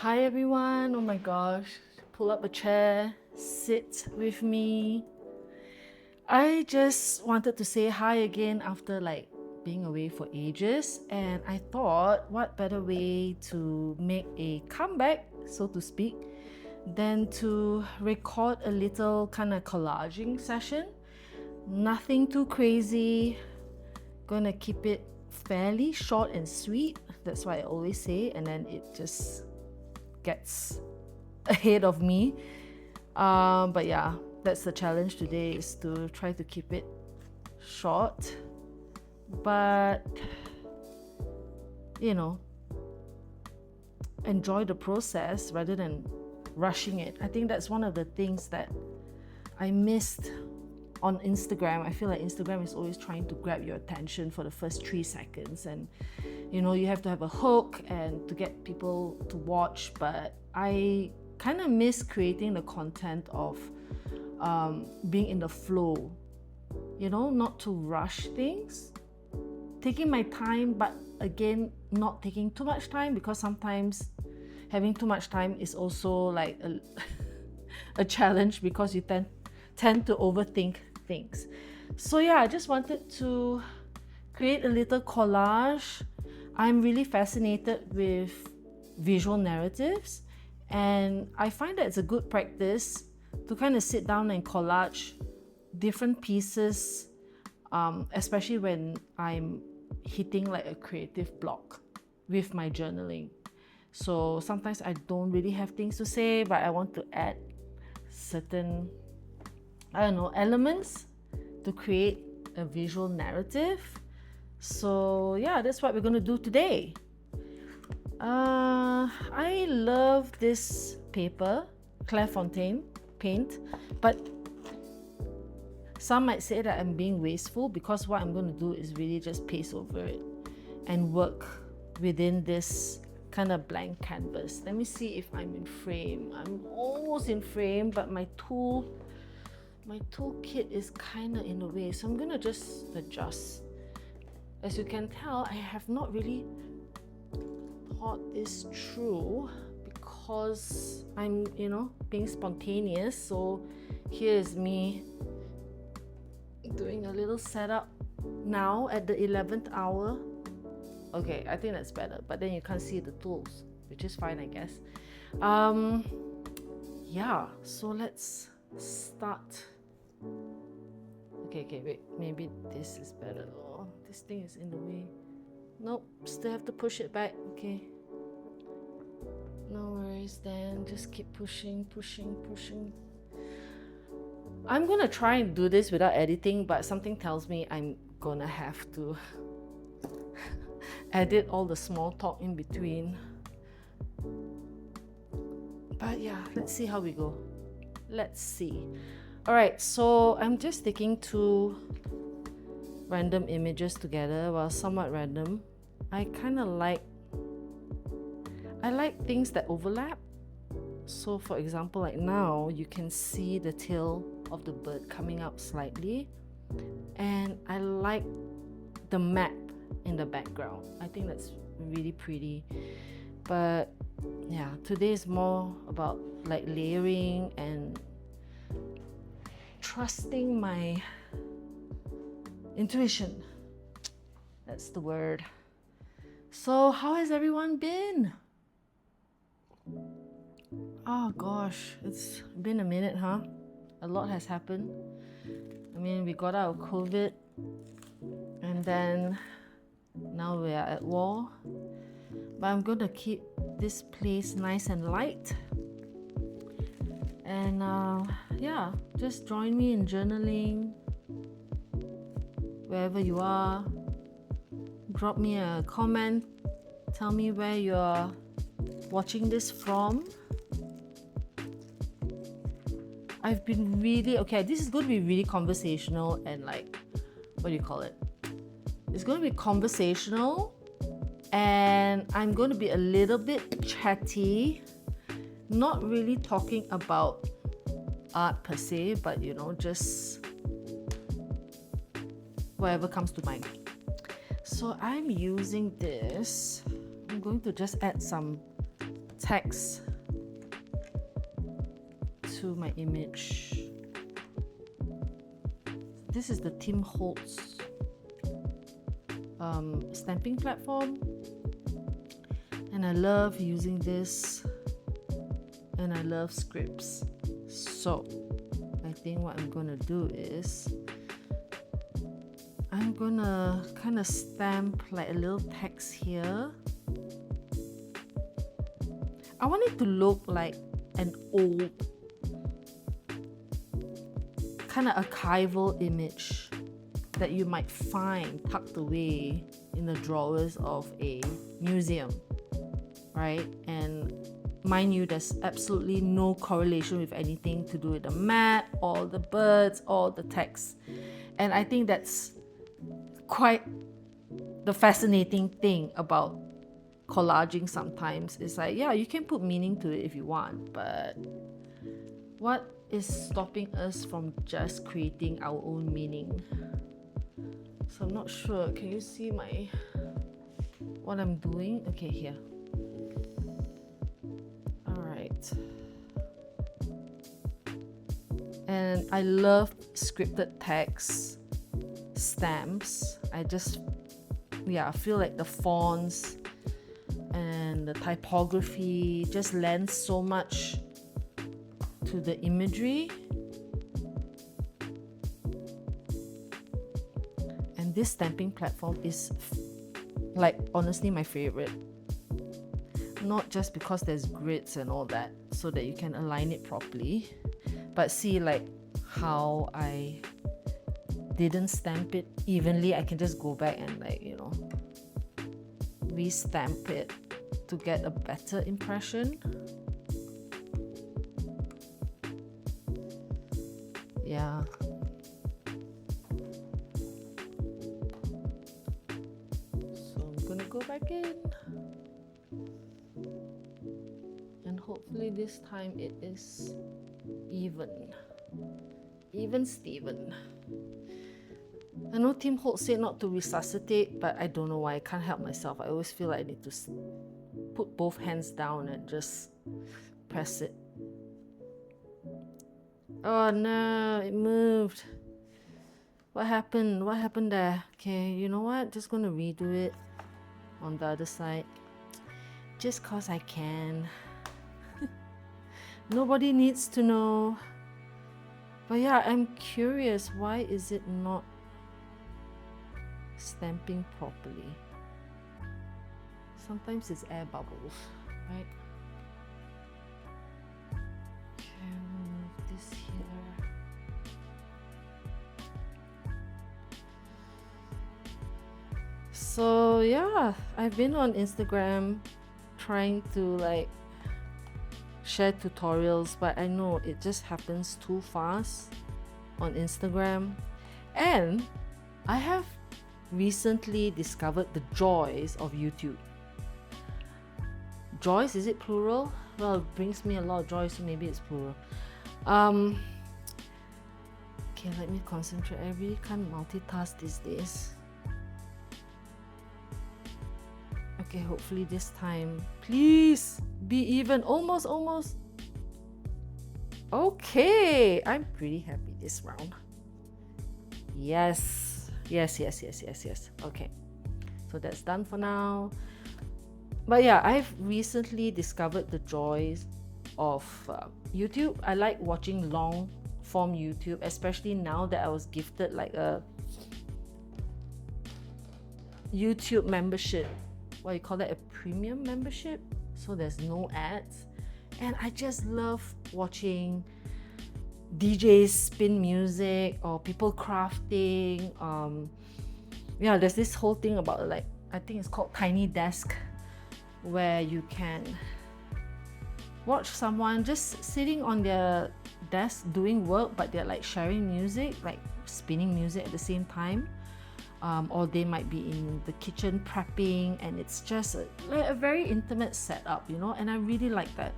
Hi everyone, oh my gosh, pull up a chair, sit with me. I just wanted to say hi again after being away for ages, and I thought what better way to make a comeback, so to speak, than to record a little kind of collaging session. Nothing too crazy, gonna keep it fairly short and sweet. That's what I always say, and then it just gets ahead of me. But yeah, that's the challenge today, is to try to keep it short, but enjoy the process rather than rushing it. I think that's one of the things that I missed on Instagram. I feel like Instagram is always trying to grab your attention for the first 3 seconds, and you have to have a hook and to get people to watch. But I kind of miss creating the content of being in the flow, not to rush things, taking my time, but again, not taking too much time, because sometimes having too much time is also like a challenge, because you tend to overthink things. So yeah, I just wanted to create a little collage. I'm really fascinated with visual narratives, and I find that it's a good practice to kind of sit down and collage different pieces, especially when I'm hitting like a creative block with my journaling. So sometimes I don't really have things to say, but I want to add certain, elements to create a visual narrative. So yeah, that's what we're going to do today. I love this paper, Clairefontaine paint, but some might say that I'm being wasteful, because what I'm going to do is really just paste over it and work within this kind of blank canvas. Let me see if I'm in frame. I'm almost in frame, but my toolkit is kind of in the way, so I'm going to just adjust. As you can tell, I have not really thought this through, because I'm, being spontaneous. So here's me doing a little setup now at the 11th hour. Okay, I think that's better, but then you can't see the tools, which is fine, I guess. Yeah, so let's start. Okay, wait, maybe this is better. Oh, this thing is in the way. Nope, still have to push it back. Okay, no worries then, just keep pushing. I'm gonna try and do this without editing, but something tells me I'm gonna have to edit all the small talk in between. But yeah, let's see how we go. Let's see. Alright, so I'm just sticking 2 random images together. Well, somewhat random. I like things that overlap. So for example, like now you can see the tail of the bird coming up slightly, and I like the map in the background. I think that's really pretty. But yeah, today is more about like layering and trusting my intuition. That's the word. So how has everyone been? Oh gosh, it's been a minute, huh? A lot has happened. I mean, we got out of COVID, and then now we are at war. But I'm going to keep this place nice and light. And yeah, just join me in journaling wherever you are. Drop me a comment. Tell me where you're watching this from. I've been okay, this is going to be really conversational and what do you call it? It's going to be conversational, and I'm going to be a little bit chatty, not really talking about art per se, but just whatever comes to mind. So I'm using this. I'm going to just add some text to my image. This is the Tim Holtz stamping platform, and I love using this, and I love scripts. So I think what I'm gonna do is I'm gonna kind of stamp like a little text here. I want it to look like an old kind of archival image that you might find tucked away in the drawers of a museum, right? And mind you, there's absolutely no correlation with anything to do with the map or the birds or the text. And I think that's quite the fascinating thing about collaging sometimes. It's like, yeah, you can put meaning to it if you want, but what is stopping us from just creating our own meaning? So I'm not sure. Can you see what I'm doing? Okay, here. All right. And I love scripted text stamps. I feel like the fonts and the typography just lends so much to the imagery. And this stamping platform is like honestly my favorite. Not just because there's grids and all that so that you can align it properly, but see like how I didn't stamp it evenly. I can just go back and re-stamp it to get a better impression. Yeah. So I'm gonna go back in, and hopefully this time it is even Steven. I know Tim Holtz said not to resuscitate, but I don't know why. I can't help myself. I always feel like I need to put both hands down and just press it. Oh no, it moved. What happened? What happened there? Okay, you know what? Just gonna redo it on the other side. Just cause I can. Nobody needs to know. But yeah, I'm curious, why is it not stamping properly? Sometimes it's air bubbles, right? Okay, move this here. So yeah, I've been on Instagram trying to share tutorials, but I know it just happens too fast on Instagram. And I have recently discovered the joys of YouTube. Joys, is it plural? Well, it brings me a lot of joy, so maybe it's plural. Okay, let me concentrate. I really can't multitask these days. Okay, hopefully this time, please be even. Almost. Okay, I'm pretty happy this round. Yes. Okay, so that's done for now. But yeah, I've recently discovered the joys of YouTube. I like watching long form YouTube, especially now that I was gifted like a YouTube membership. What you call that? A premium membership. So there's no ads. And I just love watching DJs spin music or people crafting. Yeah, there's this whole thing about I think it's called Tiny Desk, where you can watch someone just sitting on their desk doing work, but they're sharing music, spinning music at the same time. Or they might be in the kitchen prepping, and it's just a very intimate setup, and I really like that.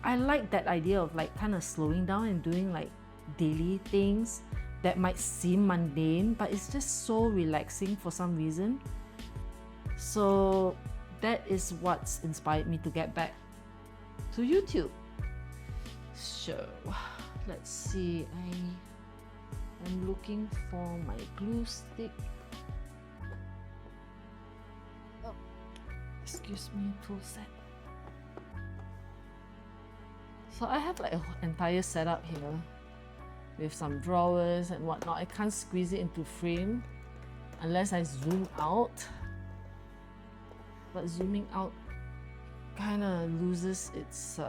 I like that idea of kind of slowing down and doing daily things that might seem mundane, but it's just so relaxing for some reason. So that is what's inspired me to get back to YouTube. So let's see, I'm looking for my glue stick. Oh, excuse me, tool set. So I have like an entire setup here with some drawers and whatnot. I can't squeeze it into frame unless I zoom out. But zooming out kind of loses its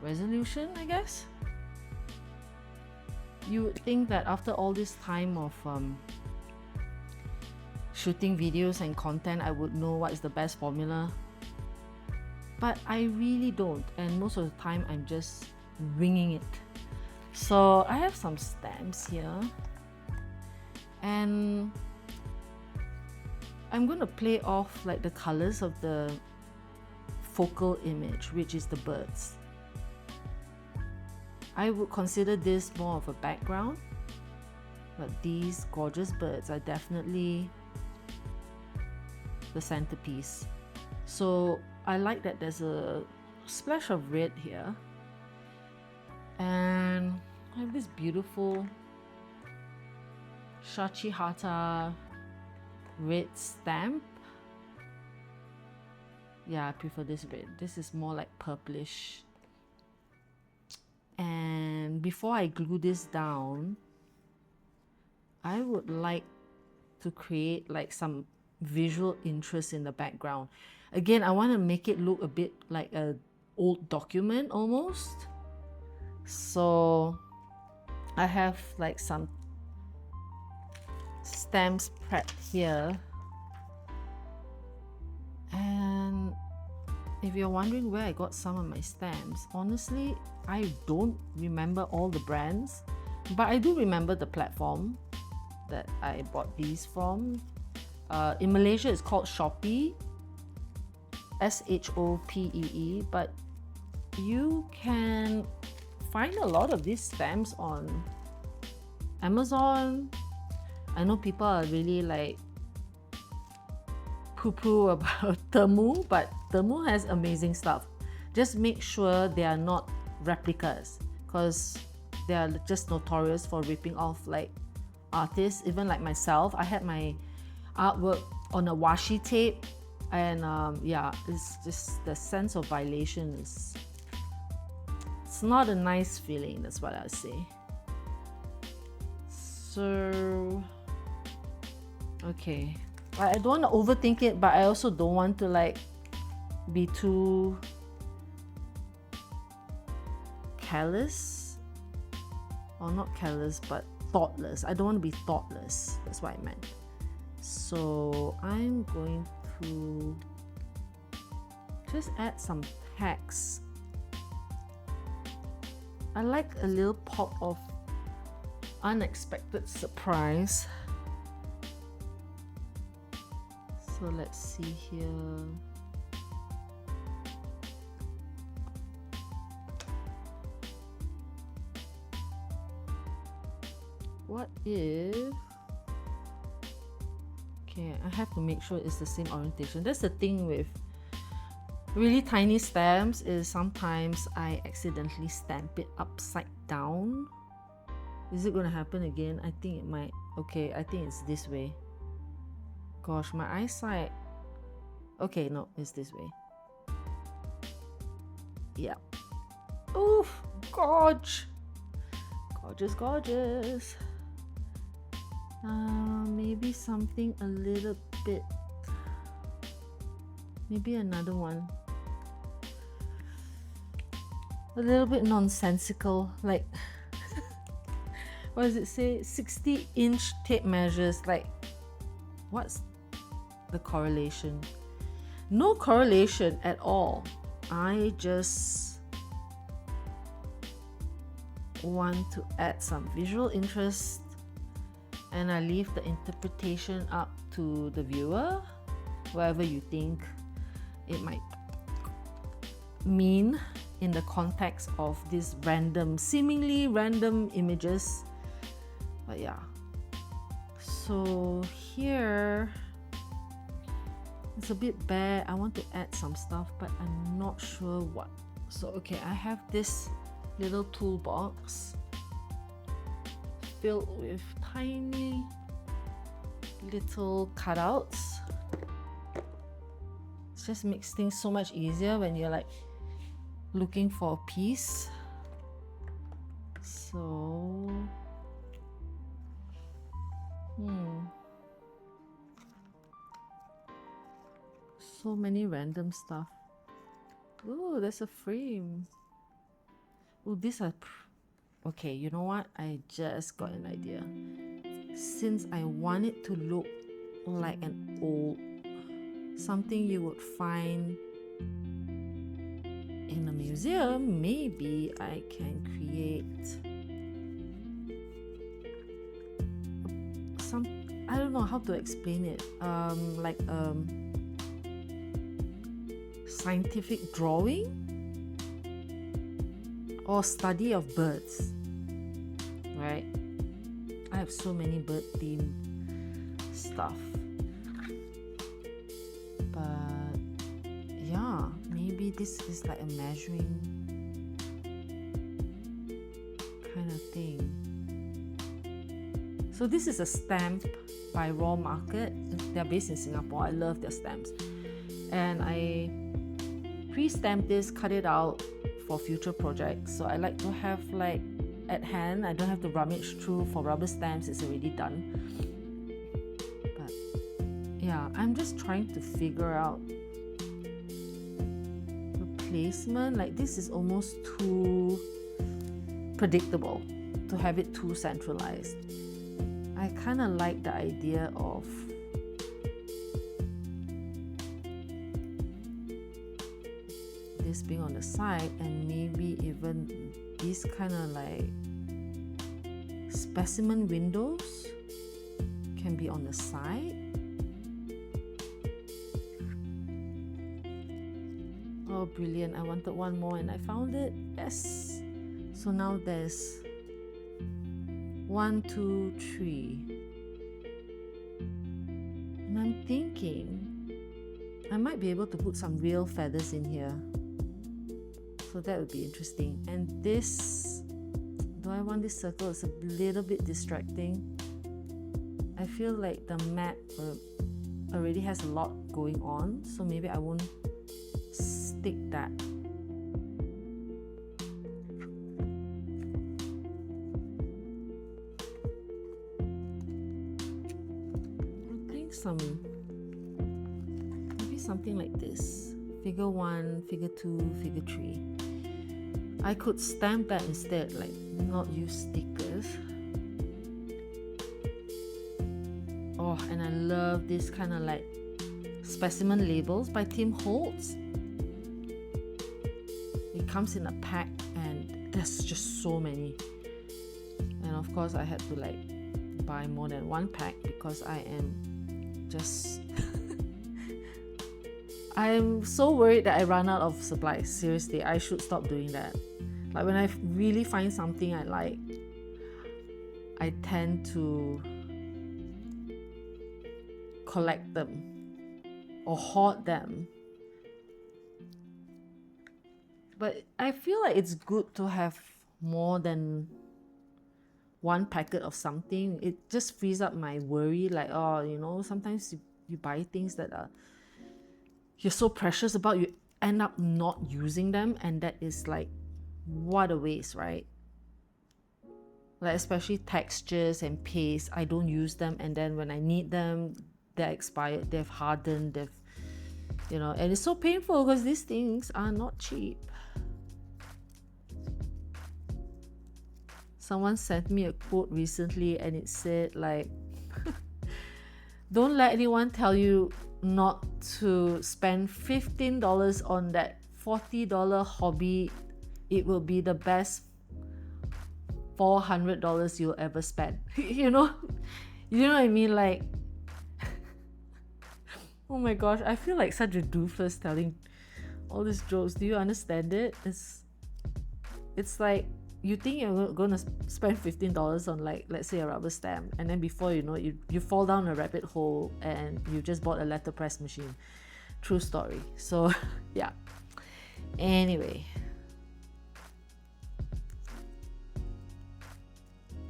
resolution, I guess. You would think that after all this time of shooting videos and content, I would know what is the best formula. But I really don't, and most of the time I'm just winging it. So I have some stamps here, and I'm going to play off like the colors of the focal image, which is the birds. I would consider this more of a background, but these gorgeous birds are definitely the centerpiece. So I like that there's a splash of red here, and I have this beautiful Shachihata red stamp. Yeah, I prefer this red. This is more like purplish. And before I glue this down, I would like to create like some visual interest in the background. Again, I want to make it look a bit like an old document almost. So I have like some stamps prepped here. And if you're wondering where I got some of my stamps, honestly, I don't remember all the brands, but I do remember the platform that I bought these from. In Malaysia, it's called Shopee, SHOPEE, but you can find a lot of these stamps on Amazon. I know people are really like poo-poo about Temu, but Temu has amazing stuff. Just make sure they are not replicas, because they are just notorious for ripping off like artists. Even like myself, I had my artwork on a washi tape, and yeah, it's just the sense of violation is, it's not a nice feeling. That's what I say. So okay, I don't want to overthink it, but I also don't want to like be too careless, or not careless, but thoughtless. I don't want to be thoughtless. That's what I meant. So I'm going to just add some text. I like a little pop of unexpected surprise. So let's see here. What if... Okay, I have to make sure it's the same orientation. That's the thing with really tiny stamps, is sometimes I accidentally stamp it upside down. Is it going to happen again? I think it might. Okay, I think it's this way. Gosh, my eyesight. Okay, no, it's this way. Yeah. Oof, gorge. Gorgeous, gorgeous. Maybe something a little bit. Maybe another one. A little bit nonsensical, like what does it say? 60-inch tape measures. Like, what's the correlation? No correlation at all. I just want to add some visual interest, and I leave the interpretation up to the viewer, whatever you think it might mean in the context of these random, seemingly random images. But yeah, so here It's a bit bare. I want to add some stuff, but I'm not sure what. So okay, I have this little toolbox filled with tiny little cutouts. It just makes things so much easier when you're like looking for a piece. So so many random stuff. Oh, there's a frame. Oh, these are okay, you know what? I just got an idea. Since I want it to look like an old, something you would find in a museum, maybe I can create some, I don't know how to explain it, like scientific drawing or study of birds, right? I have so many bird themed stuff, but yeah, maybe this is like a measuring kind of thing. So this is a stamp by Raw Market. They're based in Singapore. I love their stamps, and I pre-stamp this, cut it out for future projects. So I like to have like at hand. I don't have to rummage through for rubber stamps. It's already done. But yeah, I'm just trying to figure out the placement. Like this is almost too predictable to have it too centralized. I kind of like the idea of this being on the side, and maybe even these kind of like specimen windows can be on the side. Oh, brilliant. I wanted one more and I found it. Yes. So now there's 1, 2, 3. And I'm thinking I might be able to put some real feathers in here. So that would be interesting. And this, do I want this circle? It's a little bit distracting. I feel like the map already has a lot going on, so maybe I won't stick that. I think maybe something like this. Figure 1, figure 2, figure 3. I could stamp that instead, like not use stickers. Oh, and I love this kind of like specimen labels by Tim Holtz. It comes in a pack and there's just so many. And of course I had to like buy more than one pack because I am just I'm so worried that I run out of supplies. Seriously, I should stop doing that. Like when I really find something I like, I tend to collect them or hoard them. But I feel like it's good to have more than one packet of something. It just frees up my worry. Like, oh, you know, sometimes you buy things that are you're so precious about, you end up not using them, and that is like, what a waste, right? Like especially textures and paste, I don't use them, and then when I need them, they're expired, they've hardened, they've, you know, and it's so painful because these things are not cheap. Someone sent me a quote recently and it said like, don't let anyone tell you not to spend $15 on that $40 hobby. It will be the best $400 you'll ever spend. You know what I mean? Like, oh my gosh, I feel like such a doofus telling all these jokes. Do you understand it? It's like, you think you're going to spend $15 on, like, let's say a rubber stamp, and then before you know it, you fall down a rabbit hole and you just bought a letterpress machine. True story. So yeah. Anyway.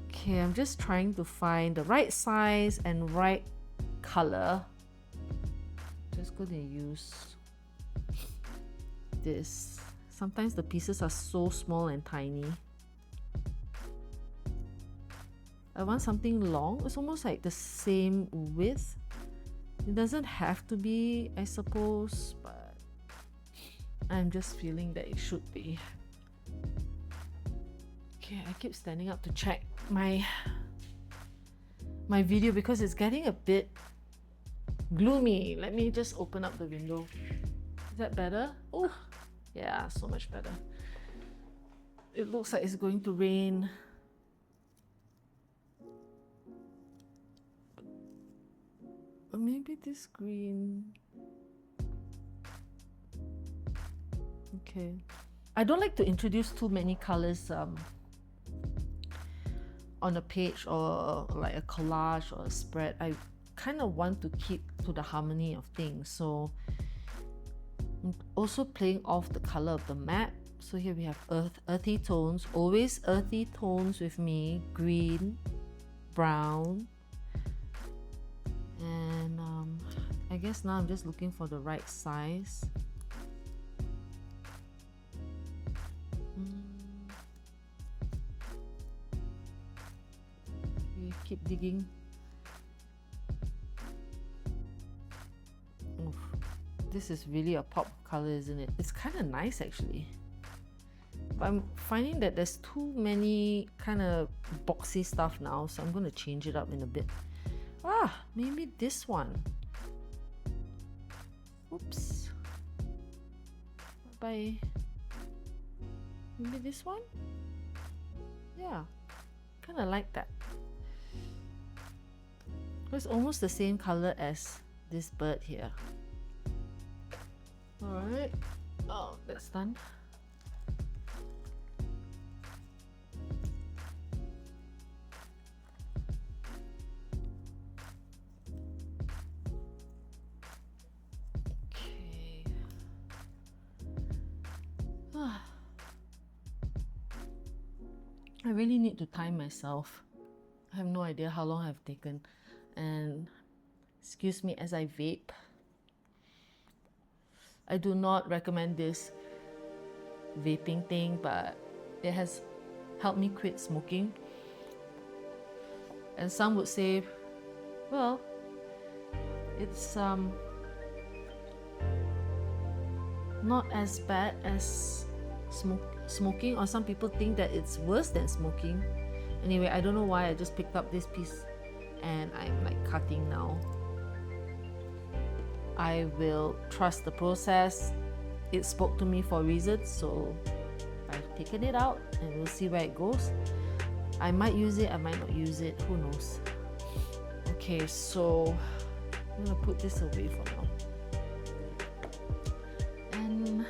Okay, I'm just trying to find the right size and right color. Just gonna use this. Sometimes the pieces are so small and tiny. I want something long. It's almost like the same width. It doesn't have to be, I suppose, but I'm just feeling that it should be. Okay, I keep standing up to check my video because it's getting a bit gloomy. Let me just open up the window. Is that better? Oh, yeah, so much better. It looks like it's going to rain. Or maybe this green. Okay. I don't like to introduce too many colors on a page or like a collage or a spread. I kind of want to keep to the harmony of things. So I'm also playing off the color of the map. So here we have earthy tones, always earthy tones with me, green, brown, and I guess now I'm just looking for the right size. Okay, keep digging. Oof. This is really a pop color, isn't it? It's kind of nice actually. But I'm finding that there's too many kind of boxy stuff now, so I'm going to change it up in a bit. Maybe this one. Oops. Bye. Maybe this one? Yeah, kind of like that. It's almost the same color as this bird here. Alright. Oh, that's done. I really need to time myself. I have no idea how long I've taken, and excuse me as I vape. I do not recommend this vaping thing, but it has helped me quit smoking. And some would say, well, it's not as bad as smoking, or some people think that it's worse than smoking. Anyway, I don't know why I just picked up this piece and I'm like cutting now. I will trust the process. It spoke to me for a reason, so I've taken it out and we'll see where it goes. I might use it, I might not use it, who knows. Okay, so I'm gonna put this away for now. And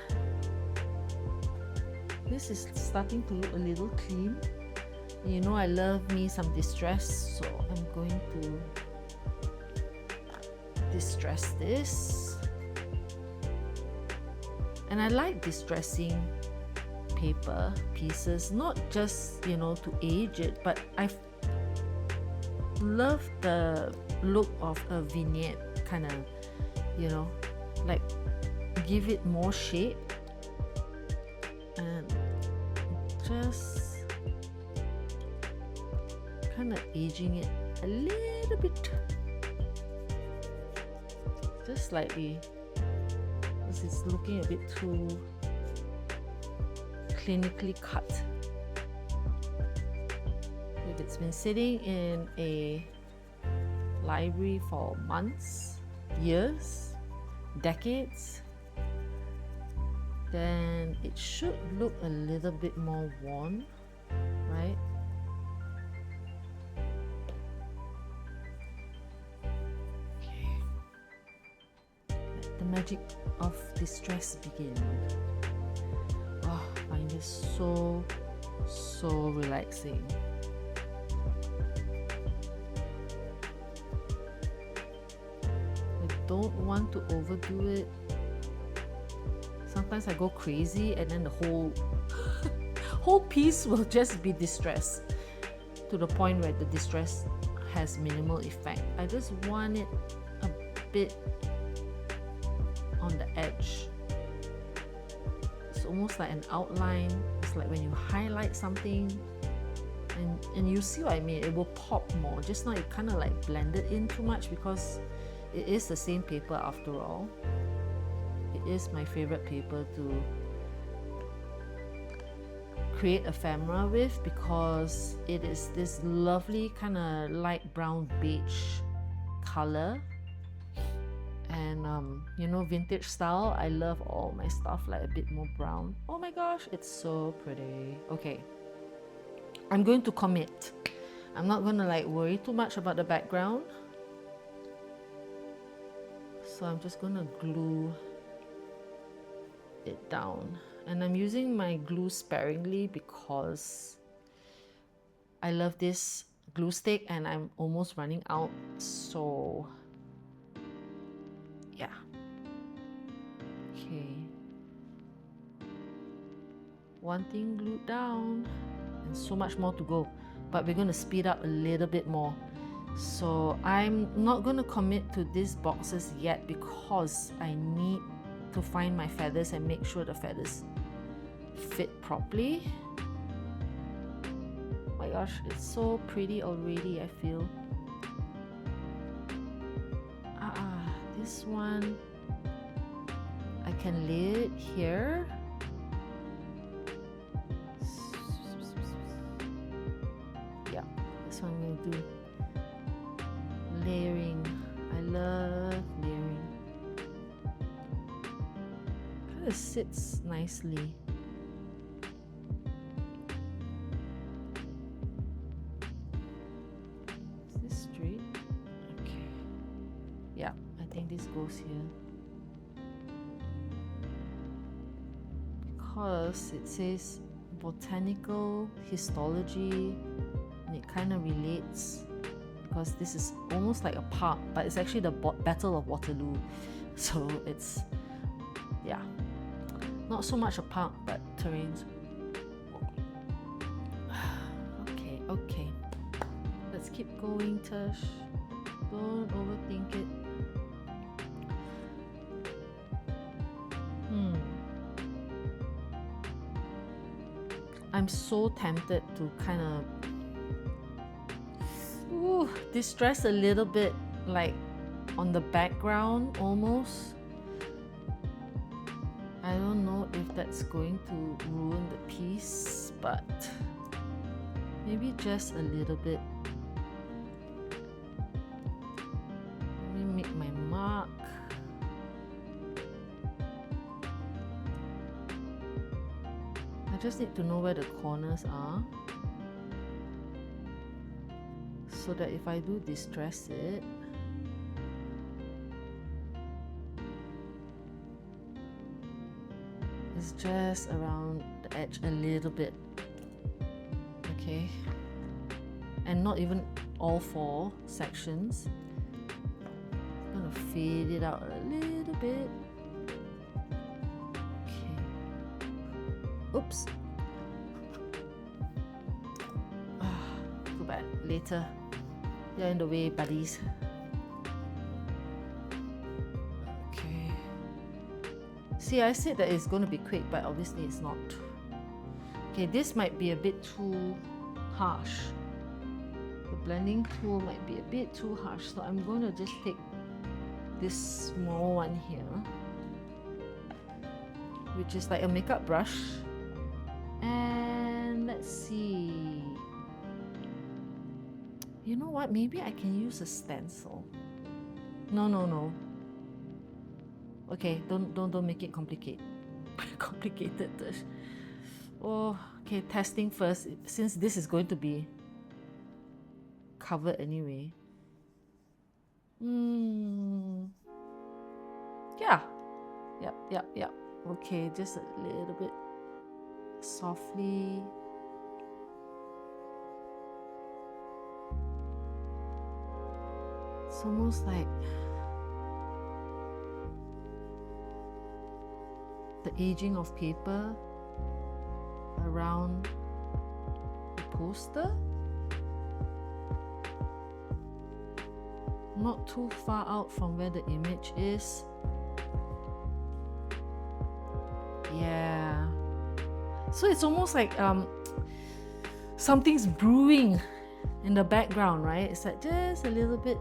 this is starting to look a little clean. You know I love me some distress, so I'm going to distress this. And I like distressing paper pieces, not just, you know, to age it, but I love the look of a vignette, kind of, you know, like give it more shape and just kind of aging it a little bit, just slightly, because it's looking a bit too clinically cut. If it's been sitting in a library for months, years, decades, then it should look a little bit more worn, right? Okay. Let the magic of distress begin. Oh, I find this so relaxing. I don't want to overdo it. sometimes I go crazy and then the whole piece will just be distressed to the point where the distress has minimal effect. I just want it a bit on the edge. It's almost like an outline. It's like when you highlight something and you see what I mean, it will pop more. Just now it kind of like blended in too much because it is the same paper after all. It is my favorite paper to create ephemera with because it is this lovely kind of light brown beige color. And you know, vintage style, I love all my stuff like a bit more brown. Oh my gosh, it's so pretty. Okay, I'm going to commit. I'm not going to like worry too much about the background. So I'm just going to glue it down. And I'm using my glue sparingly because I love this glue stick and I'm almost running out. So yeah. Okay. One thing glued down and so much more to go. But we're going to speed up a little bit more. So I'm not going to commit to these boxes yet because I need to find my feathers and make sure the feathers fit properly. Oh my gosh, it's so pretty already, I feel. This one, I can lay it here. Yeah, this one I'm going to do layering. I love layering. Kind of sits nicely. Is this straight? Okay. Yeah, I think this goes here. Because it says botanical histology and it kind of relates because this is almost like a park, but it's actually the Battle of Waterloo. So it's, yeah, not so much a park, but terrains. Okay, okay. Let's keep going, Tush. Don't overthink it. I'm so tempted to kind of distress a little bit, like on the background almost. I don't know if that's going to ruin the piece, but maybe just a little bit. Let me make my mark. I just need to know where the corners are so that if I do distress it, it's just around the edge a little bit, okay? And not even all 4 sections. I'm gonna fade it out a little bit. Oops. Too bad. Later. You're in the way, buddies. Okay. See, I said that it's going to be quick, but obviously it's not. Okay, this might be a bit too harsh. The blending tool might be a bit too harsh, so I'm going to just take this small one here, which is like a makeup brush. And let's see. You know what? Maybe I can use a stencil. No. Okay, don't make it complicated. Complicated. Oh, okay. Testing first. Since this is going to be covered anyway. Yeah. Yep. Okay, just a little bit. Softly. It's almost like the aging of paper around the poster. Not too far out from where the image is. Yeah. So it's almost like something's brewing in the background, right? It's like just a little bit.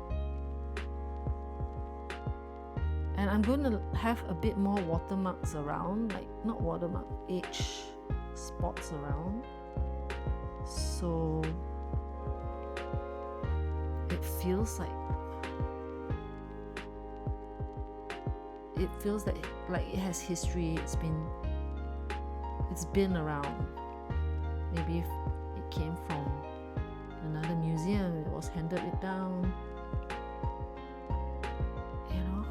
And I'm going to have a bit more watermarks around, like not watermark, H spots around. So it feels like it has history. It's been around. Maybe if it came from another museum, it was handed it down. You know?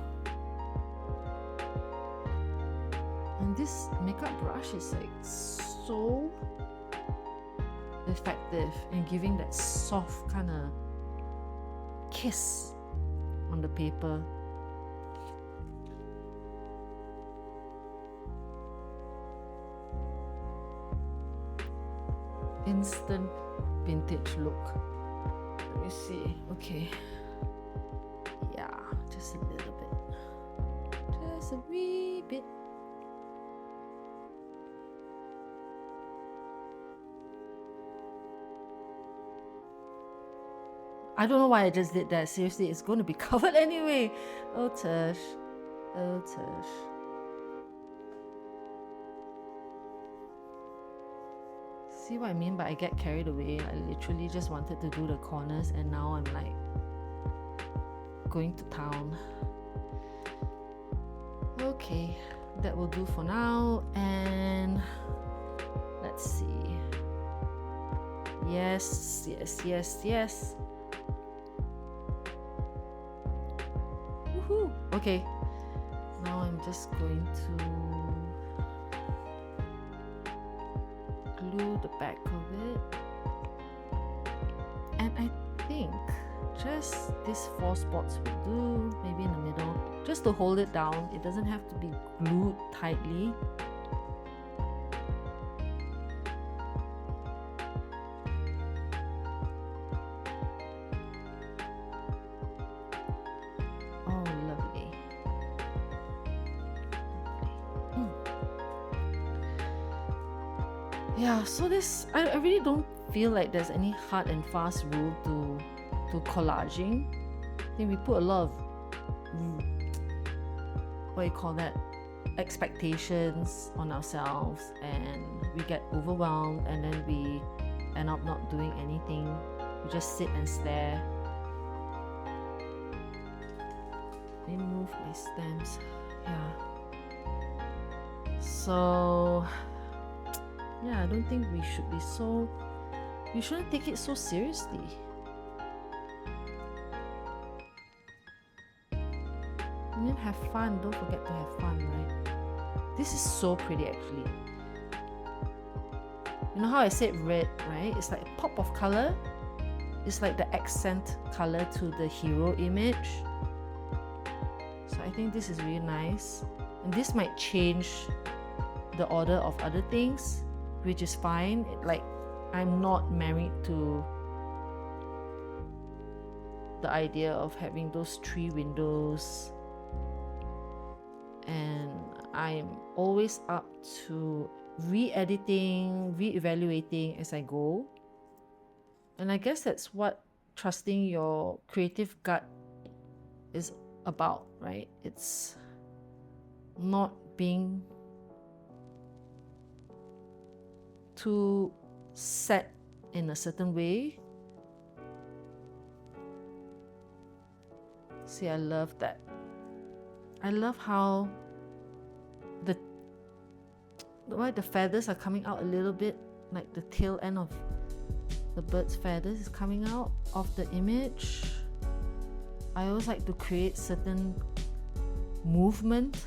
And this makeup brush is like so effective in giving that soft kind of kiss on the paper. Instant vintage look. Let me see. Okay. Yeah, just a little bit. Just a wee bit. I don't know why I just did that. Seriously, it's going to be covered anyway. Oh, Tush. Oh, Tush. See what I mean by I get carried away? I literally just wanted to do the corners and now I'm like going to town. Okay, that will do for now. And let's see. Yes, yes, yes, yes. Woohoo! Okay, now I'm just going to glue the back of it, and I think just these 4 spots will do, maybe in the middle, just to hold it down. It doesn't have to be glued tightly. Oh, lovely. Yeah, so this, I really don't feel like there's any hard and fast rule to collaging. I think we put a lot of, what do you call that, expectations on ourselves, and we get overwhelmed, and then we end up not doing anything. We just sit and stare. Let me move my stamps. Yeah. So yeah, I don't think we shouldn't take it so seriously. I mean, have fun, don't forget to have fun, right? This is so pretty actually. You know how I said red, right? It's like a pop of color. It's like the accent color to the hero image. So I think this is really nice. And this might change the order of other things, which is fine. Like, I'm not married to the idea of having those 3 windows, and I'm always up to re-editing, re-evaluating as I go. And I guess that's what trusting your creative gut is about, right? It's not being too set in a certain way. See, I love that. I love how the feathers are coming out a little bit, like the tail end of the bird's feathers is coming out of the image. I always like to create certain movement.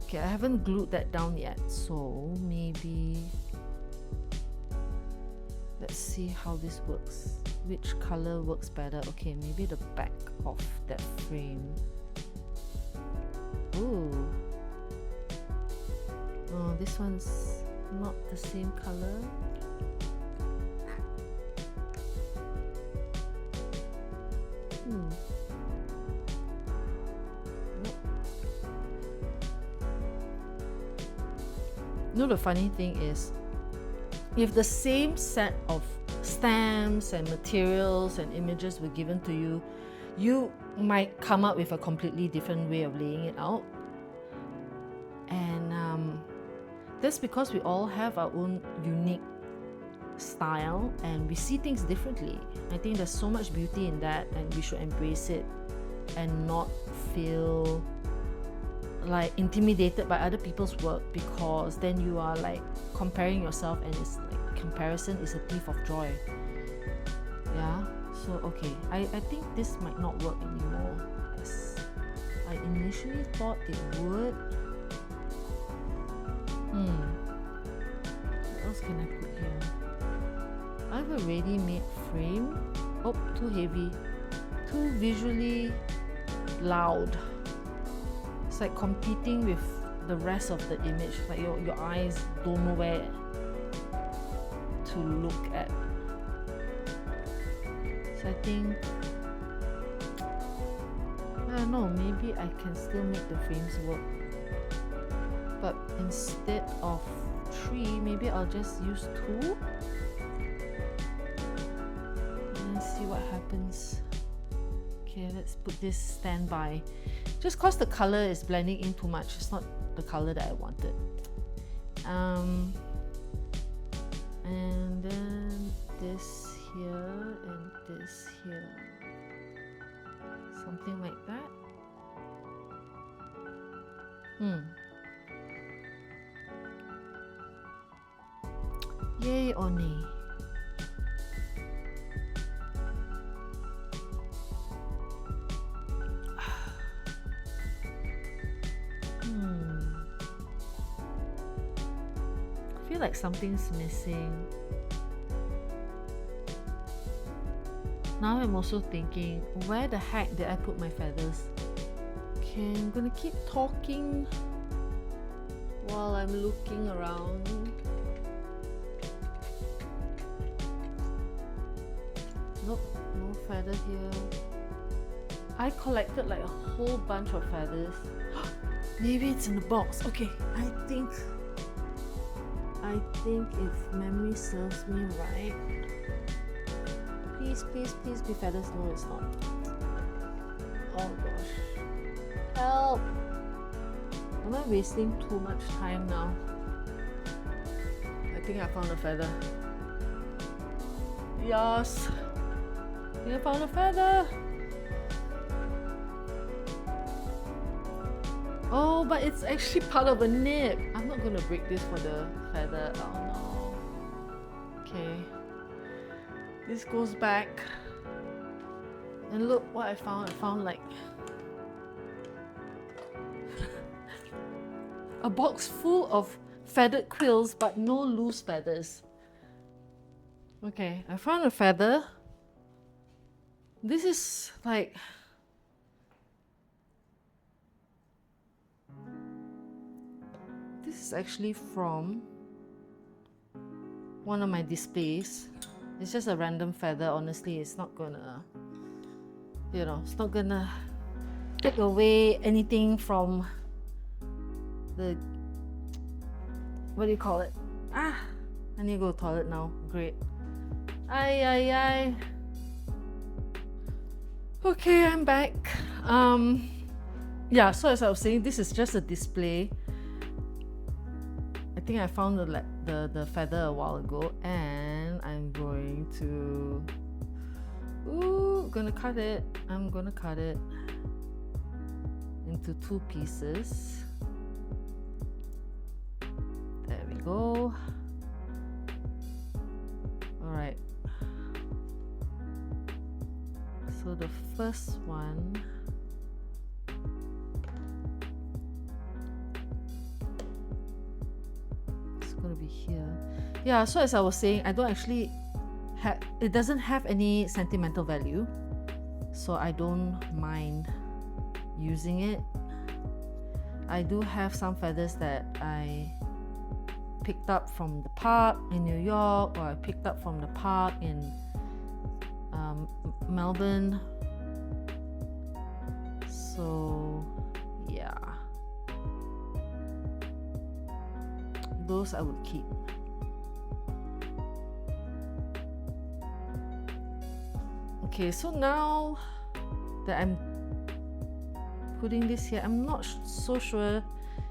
Okay, I haven't glued that down yet, so maybe let's see how this works. Which color works better? Okay, maybe the back of that frame. Ooh. Oh, this one's not the same color. You know, the funny thing is, if the same set of stamps and materials and images were given to you, you might come up with a completely different way of laying it out. And that's because we all have our own unique style and we see things differently. I think there's so much beauty in that, and we should embrace it and not feel like intimidated by other people's work, because then you are like comparing yourself, and it's like comparison is a thief of joy. Yeah, so okay, I think this might not work anymore as I initially thought it would. What else can I put here? I have a ready-made frame. Oh, too heavy, too visually loud. It's like competing with the rest of the image, like your eyes don't know where to look at. So I think, I don't know, maybe I can still make the frames work, but instead of 3, maybe I'll just use 2 and see what happens. Okay, let's put this standby. Just cause the color is blending in too much. It's not the color that I wanted. And then this here and this here. Something like that. Yay or nay? I feel like something's missing. Now I'm also thinking, where the heck did I put my feathers? Okay, I'm gonna keep talking while I'm looking around. Nope, no feather here. I collected like a whole bunch of feathers. Maybe it's in the box. Okay, I think if memory serves me right. Please, please, please be feathers. No, it's not. Oh gosh. Help! Am I wasting too much time now? I think I found a feather. Yes! I think I found a feather! Oh, but it's actually part of a nib. I'm not gonna break this for the feather. Oh no. Okay. This goes back. And look what I found. I found like a box full of feathered quills, but no loose feathers. Okay, I found a feather. This is like... This is actually from one of my displays. It's just a random feather. Honestly, it's not gonna, you know, it's not gonna take away anything from the, what do you call it? I need to go to the toilet now. Great. Ay. Okay, I'm back. Yeah, so as I was saying, this is just a display. I think I found the feather a while ago, and I'm going to gonna cut it. I'm gonna cut it into 2 pieces. There we go. All right. So the first one. Going to be here. Yeah, so as I was saying, I don't actually have, it doesn't have any sentimental value, so I don't mind using it. I do have some feathers that I picked up from the park in New York, or I picked up from the park in Melbourne. So yeah, those I would keep. Okay, so now that I'm putting this here, I'm not so sure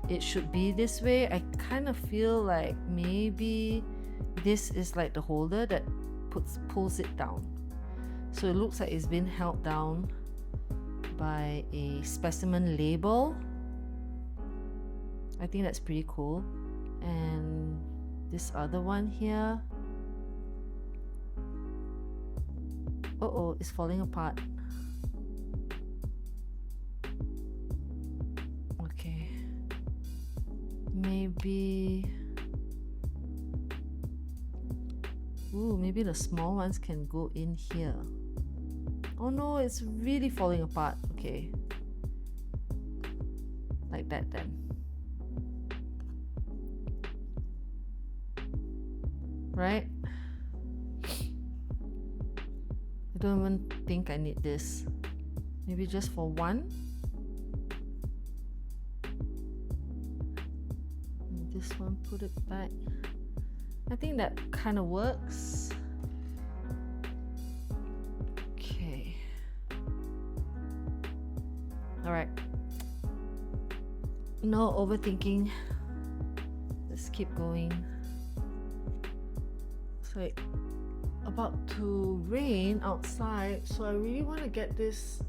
it should be this way. I kind of feel like maybe this is like the holder that pulls it down. So it looks like it's been held down by a specimen label. I think that's pretty cool. And this other one here, oh, it's falling apart. Okay, maybe maybe the small ones can go in here. Oh no, it's really falling apart. Okay, like that then. Right? I don't even think I need this. Maybe just for one. And this one, put it back. I think that kind of works. Okay. All right. No overthinking. Let's keep going. It's like about to rain outside, so I really want to get this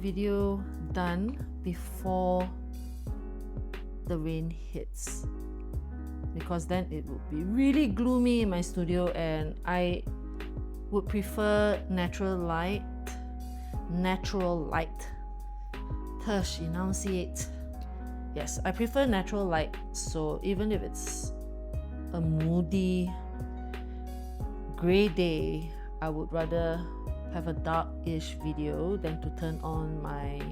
video done before the rain hits, because then it would be really gloomy in my studio, and I would prefer natural light. Tush, enunciate. Yes, I prefer natural light. So even if it's a moody gray day, I would rather have a dark-ish video than to turn on my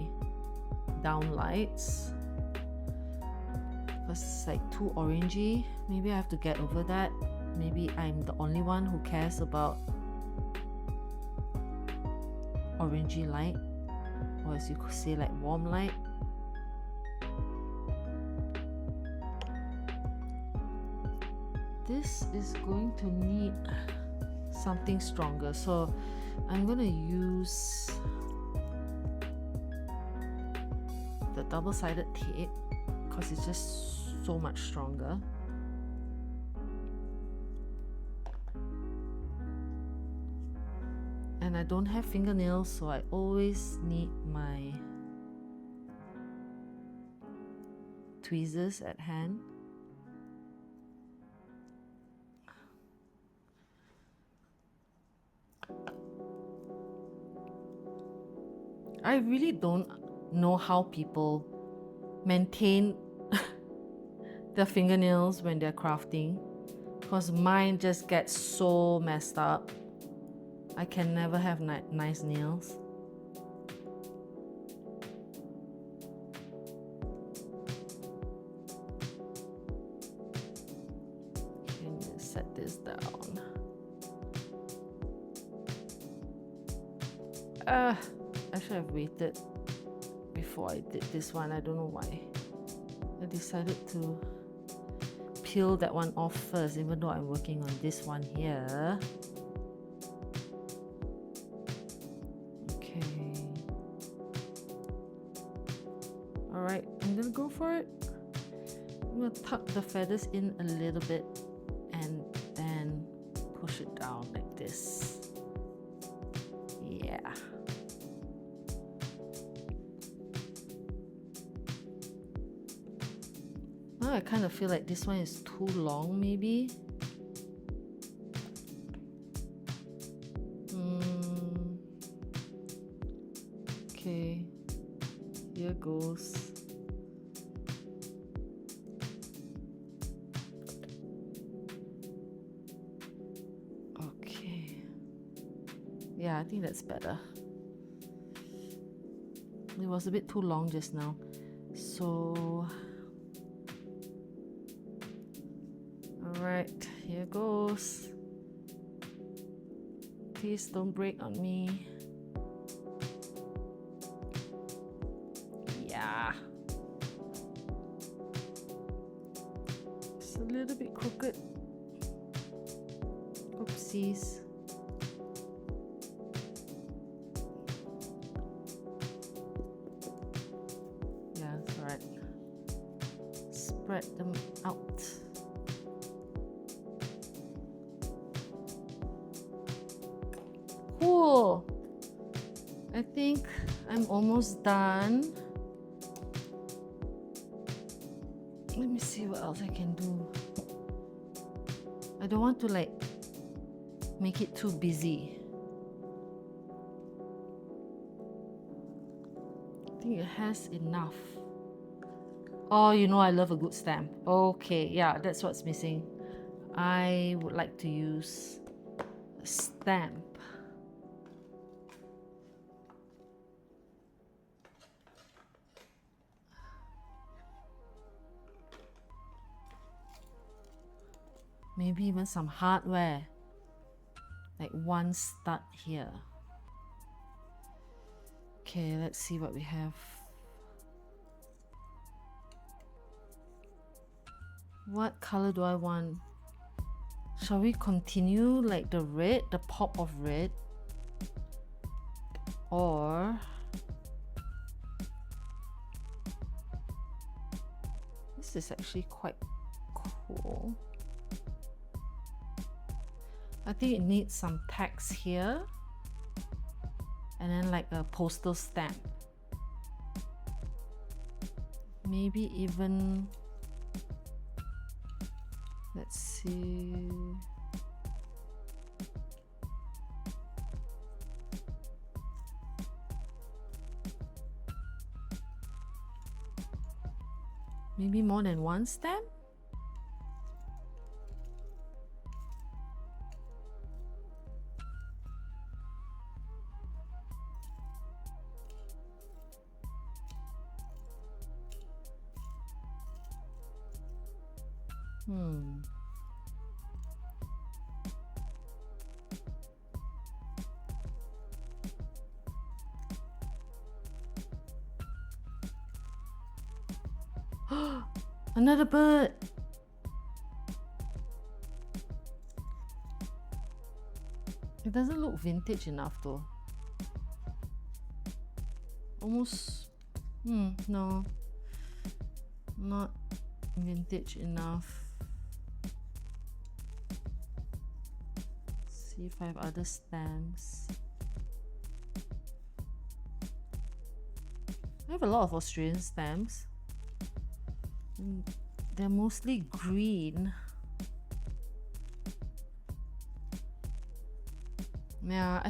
down lights, because it's like too orangey. Maybe I have to get over that. Maybe I'm the only one who cares about orangey light, or as you could say, like warm light. This is going to need something stronger, so I'm gonna use the double-sided tape because it's just so much stronger. And I don't have fingernails, so I always need my tweezers at hand. I really don't know how people maintain their fingernails when they're crafting, because mine just gets so messed up. I can never have nice nails. Okay, let's set this down. I should have waited before I did this one. I don't know why. I decided to peel that one off first, even though I'm working on this one here. Okay. Alright, I'm gonna go for it. I'm gonna tuck the feathers in a little bit and then push it down like this. Yeah. Now I kind of feel like this one is too long, maybe. Okay, here goes. Okay. Yeah, I think that's better. It was a bit too long just now. So So, alright, here goes. Please don't break on me. Yeah. It's a little bit crooked. Oopsies. Yeah, that's alright. Spread them out. Cool. I think I'm almost done. Let me see what else I can do. I don't want to like make it too busy. I think it has enough. Oh, you know I love a good stamp. Okay, yeah, that's what's missing. I would like to use a stamp. Maybe even some hardware. Like one stud here. Okay, let's see what we have. What color do I want? Shall we continue like the red, the pop of red? Or this is actually quite cool. I think it needs some text here and then like a postal stamp. Maybe even, let's see. Maybe more than one stamp? Another bird. It doesn't look vintage enough though. Almost, no, not vintage enough. See if I have other stamps. I have a lot of Australian stamps. They're mostly green. Yeah,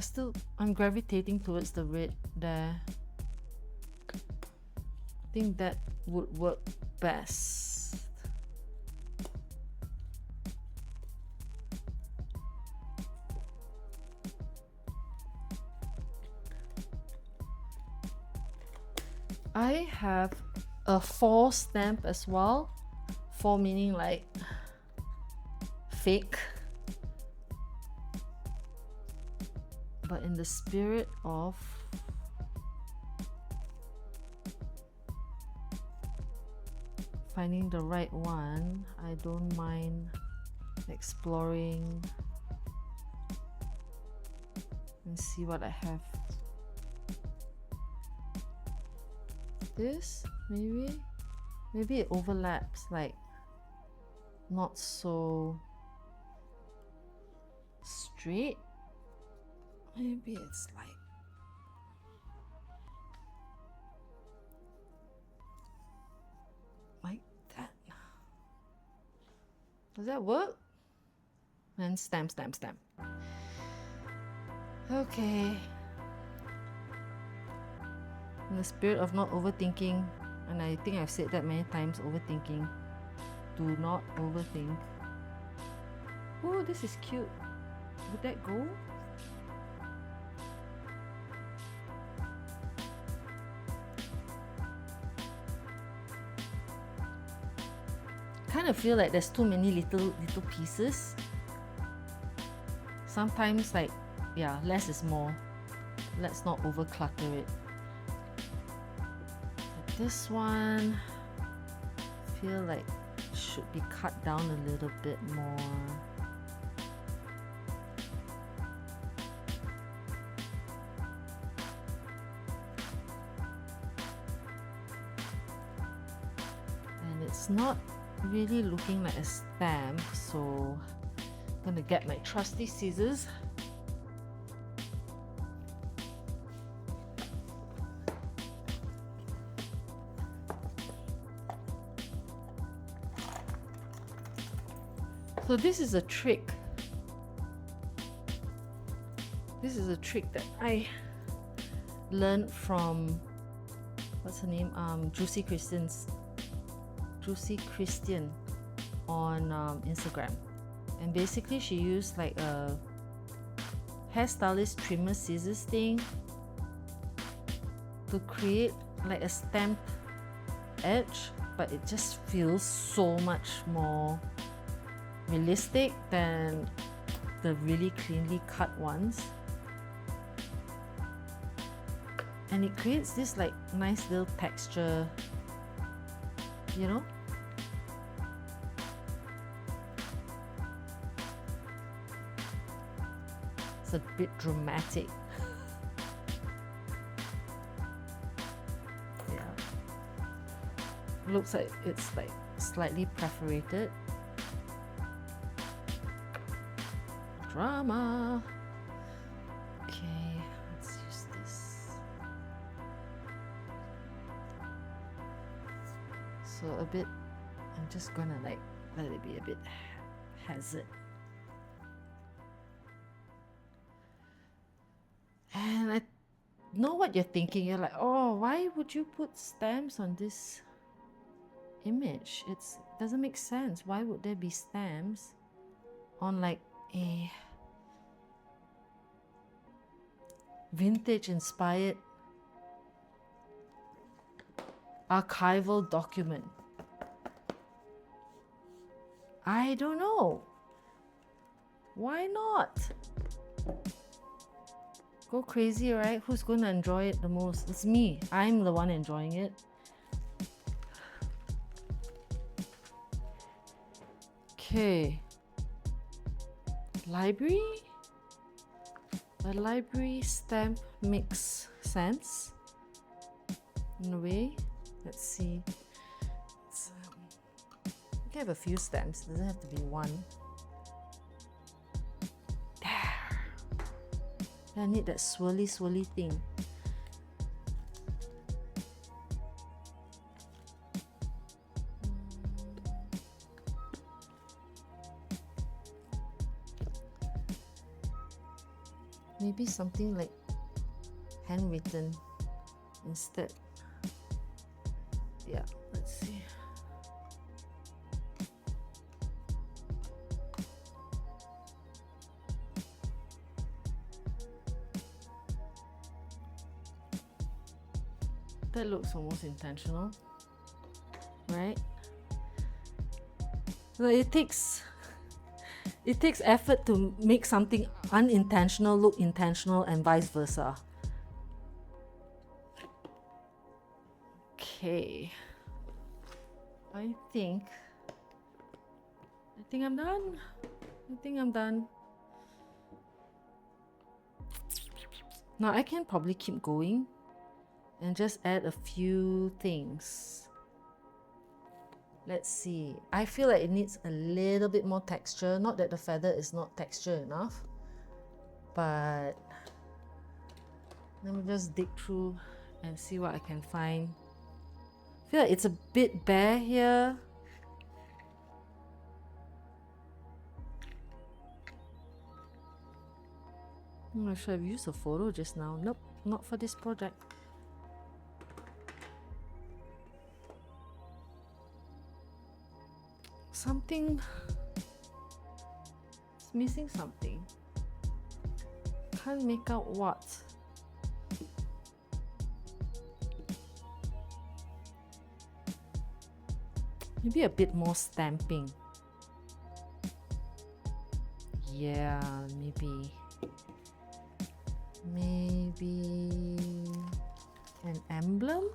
I'm gravitating towards the red there. I think that would work best. I have a 4 stamp as well. 4 meaning like fake. But in the spirit of finding the right one, I don't mind exploring and see what I have. This, maybe it overlaps, like not so straight. Maybe it's like that. Does that work? And stamp. Okay. In the spirit of not overthinking, and I think I've said that many times, overthinking. Do not overthink. Oh, this is cute. Would that go? kind of feel like there's too many little pieces. Sometimes, like, yeah, less is more. Let's not over clutter it. But this one, I feel like should be cut down a little bit more. And it's not really looking like a stamp, so I'm gonna get my trusty scissors. So this is a trick. This is a trick that I learned from, what's her name? Juicy Christian on Instagram. And basically she used like a hairstylist trimmer scissors thing to create like a stamped edge, but it just feels so much more realistic than the really cleanly cut ones. And it creates this like nice little texture, you know? It's a bit dramatic. Yeah. Looks like it's like slightly perforated. Drama. Okay, let's use this. So a bit, I'm just gonna like let it be a bit hazard. And I know what you're thinking. You're like, oh, why would you put stamps on this image? It doesn't make sense. Why would there be stamps on like a vintage inspired archival document? I don't know. Why not? Go crazy, right? Who's going to enjoy it the most? It's me. I'm the one enjoying it. Okay. Library? A library stamp makes sense in a way. Let's see. You can have a few stamps, it doesn't have to be one. There. I need that swirly thing. Maybe something like handwritten instead. Yeah, let's see. That looks almost intentional, right? So it takes effort to make something unintentional look intentional and vice versa. Okay. I think I'm done. I think I'm done. Now I can probably keep going and just add a few things. Let's see. I feel like it needs a little bit more texture. Not that the feather is not texture enough, but let me just dig through and see what I can find. I feel like it's a bit bare here. I'm not sure I've used a photo just now. Nope, not for this project. It's missing something. Can't make out what. Maybe a bit more stamping. Yeah, maybe an emblem,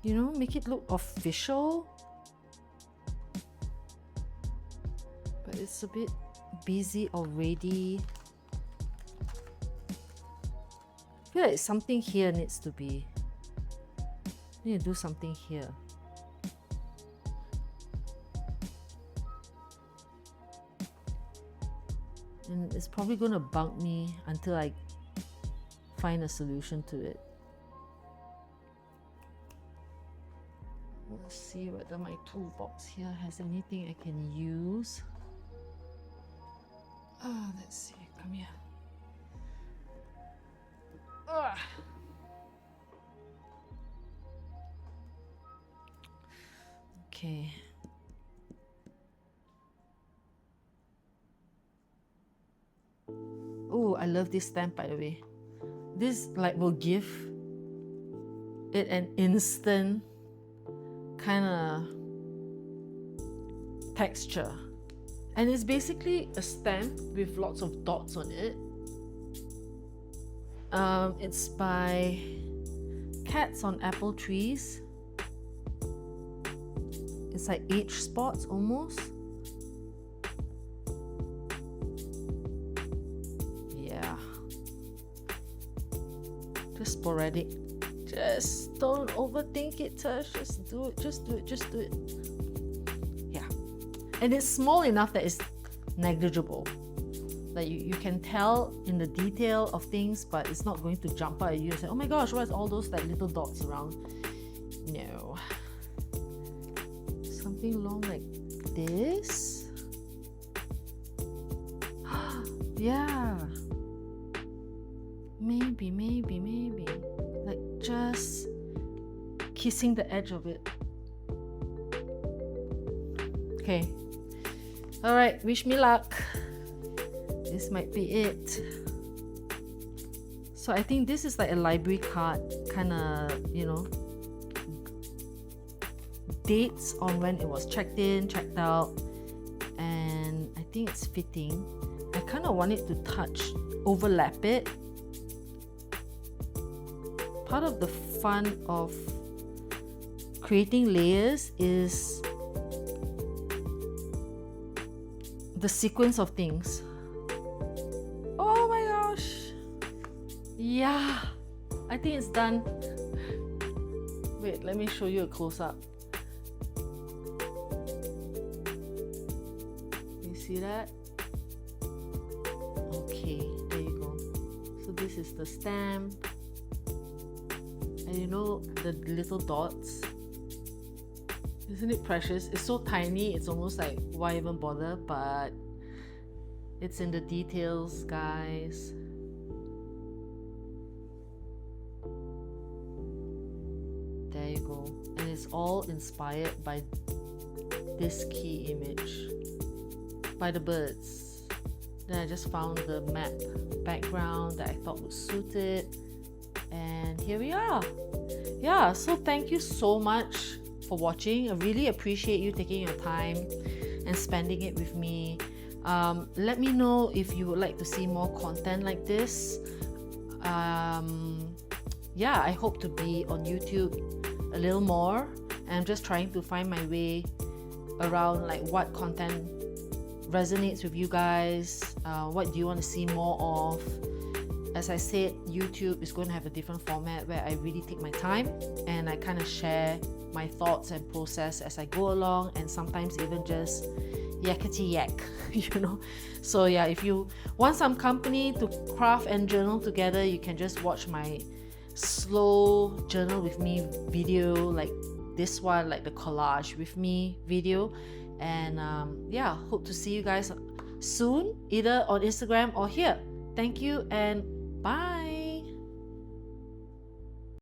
you know, make it look official, but it's a bit busy already. I feel like something here needs to do something here. And it's probably going to bug me until I find a solution to it. Let's see whether my toolbox here has anything I can use. Let's see, come here. Okay. Oh, I love this stamp, by the way. This like will give it an instant kind of texture, and it's basically a stamp with lots of dots on it. It's by Cats on Apple Trees. It's like age spots almost. Yeah, just sporadic. Just don't overthink it, Tash. Just do it, just do it, just do it. Yeah. And it's small enough that it's negligible. Like you can tell in the detail of things, but it's not going to jump out at you and say, oh my gosh, what's all those like little dots around? No. Something along like this. Yeah. Maybe. Like just kissing the edge of it. Okay. All right, wish me luck. This might be it. So I think this is like a library card, kind of, you know, dates on when it was checked in, checked out, and I think it's fitting. I kind of want it to overlap it. Part of the fun of creating layers is the sequence of things. Oh my gosh. Yeah, I think it's done. Wait, let me show you a close-up. You see that? Okay, there you go. So this is the stamp. And you know the little dots? Isn't it precious? It's so tiny, it's almost like, why even bother? But it's in the details, guys. There you go. And it's all inspired by this key image, by the birds. Then I just found the map background that I thought would suit it. And here we are. Yeah, so thank you so much for watching. I really appreciate you taking your time and spending it with me. Let me know if you would like to see more content like this. Yeah, I hope to be on YouTube a little more. I'm just trying to find my way around like what content resonates with you guys. What do you want to see more of? As I said, YouTube is going to have a different format where I really take my time and I kind of share my thoughts and process as I go along, and sometimes even just yakety yak, you know. So yeah, if you want some company to craft and journal together, you can just watch my slow journal with me video, like this one, like the Collage With Me video. And yeah, hope to see you guys soon, either on Instagram or here. Thank you and bye.